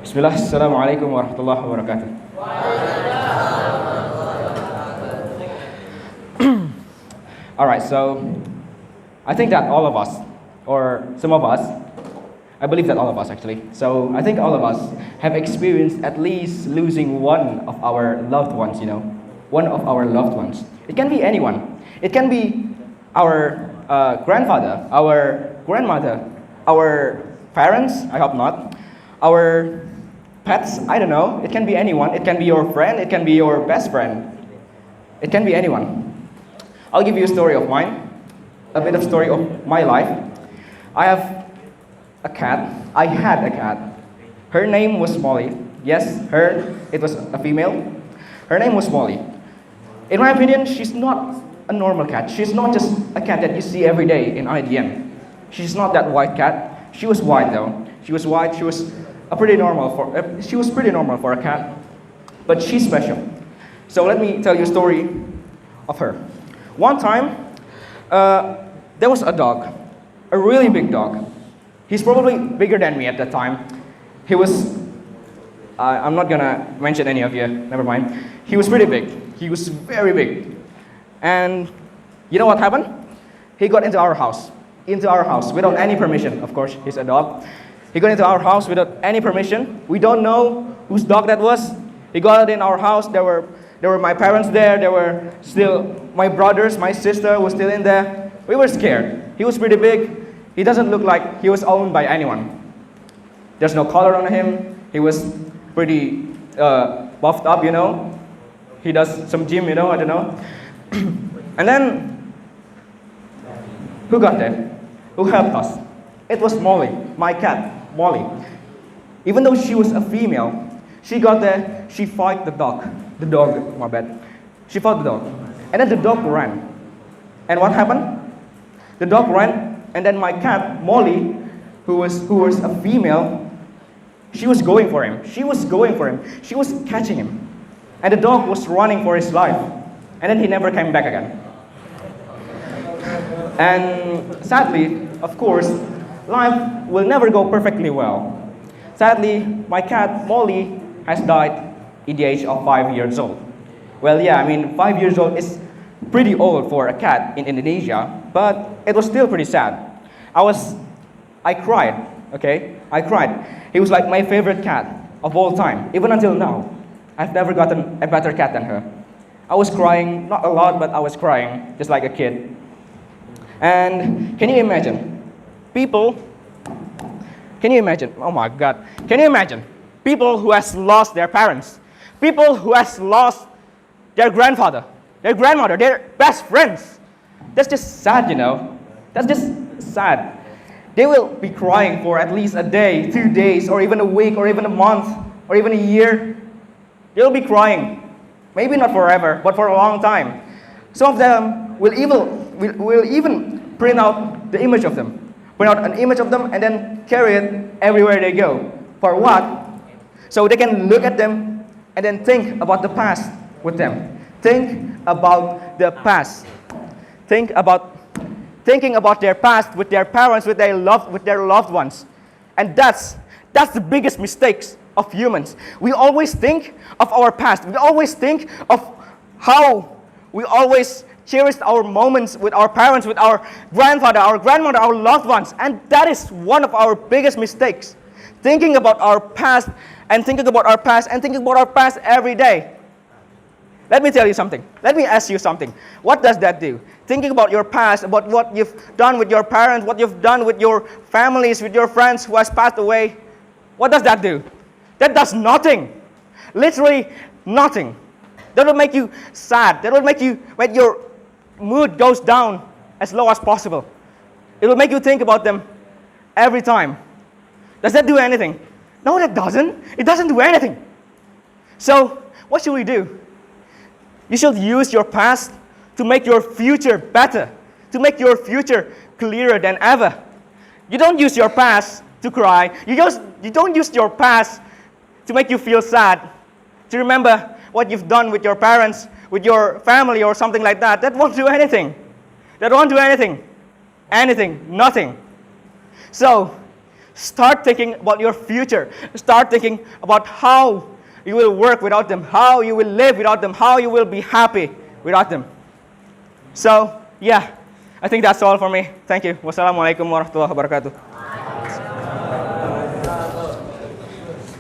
Bismillah, Assalamualaikum warahmatullahi wabarakatuh. Alright, so I think that all of us, or some of us, I believe that all of us actually, so I think all of us have experienced at least losing one of our loved ones, one of our loved ones. It can be anyone. It can be our grandfather, our grandmother, our parents, I hope not, our pets, I don't know. It can be anyone. It can be your friend. It can be your best friend. It can be anyone. I'll give you a story of mine, a bit of story of my life. I have a cat. I had a cat. Her name was Molly. Yes, it was a female. Her name was Molly. In my opinion, she's not a normal cat. She's not just a cat that you see every day in IDN. She's not that white cat. She was white though. She was white. She was pretty normal for a cat, but she's special. So let me tell you a story of her. One time, there was a dog, a really big dog. He's probably bigger than me at that time. He was, I'm not gonna mention any of you, never mind. He was pretty big. He was very big. And you know what happened? He got into our house without any permission. Of course, he's a dog. He got into our house without any permission. We don't know whose dog that was. He got in our house. There were my parents there. There were still my brothers, my sister was still in there. We were scared. He was pretty big. He doesn't look like he was owned by anyone. There's no collar on him. He was pretty buffed up, He does some gym, I don't know. And then, who got there? Who helped us? It was Molly, my cat, Molly. Even though she was a female, she got there, she fought the dog. The dog, my bad. She fought the dog. And then the dog ran. And what happened? The dog ran, and then my cat, Molly, who was a female, she was going for him. She was catching him. And the dog was running for his life. And then he never came back again. And sadly, of course, life will never go perfectly well. Sadly, my cat, Molly, has died at the age of 5 years old. Well, yeah, 5 years old is pretty old for a cat in Indonesia, but it was still pretty sad. I cried, okay? I cried. He was like my favorite cat of all time, even until now. I've never gotten a better cat than her. I was crying, not a lot, but I was crying, just like a kid. And can you imagine? Oh my God, can you imagine? People who has lost their parents, people who has lost their grandfather, their grandmother, their best friends. That's just sad, That's just sad. They will be crying for at least a day, 2 days, or even a week, or even a month, or even a year. They'll be crying. Maybe not forever, but for a long time. Some of them will even print out the image of them. Print out an image of them and then carry it everywhere they go. For what? So they can look at them and then think about the past with them. Think about the past. Thinking about their past with their parents, with their loved ones. And that's the biggest mistakes of humans. We always think of our past. We always think of how we always cherished our moments with our parents, with our grandfather, our grandmother, our loved ones. And that is one of our biggest mistakes. Thinking about our past and thinking about our past and thinking about our past every day. Let me tell you something. Let me ask you something. What does that do? Thinking about your past, about what you've done with your parents, what you've done with your families, with your friends who has passed away. What does that do? That does nothing. Literally nothing. That will make you sad. That will make your mood goes down as low as possible. It will make you think about them every time. Does that do anything? No, that doesn't. It doesn't do anything. So, what should we do? You should use your past to make your future better, to make your future clearer than ever. You don't use your past to cry. You don't use your past to make you feel sad, to remember what you've done with your parents, with your family or something like that. That won't do anything. That won't do anything. Anything. Nothing. So, Start thinking about your future. Start thinking about how you will work without them, how you will live without them, how you will be happy without them. So, yeah, I think that's all for me. Thank you. Wassalamualaikum warahmatullahi wabarakatuh.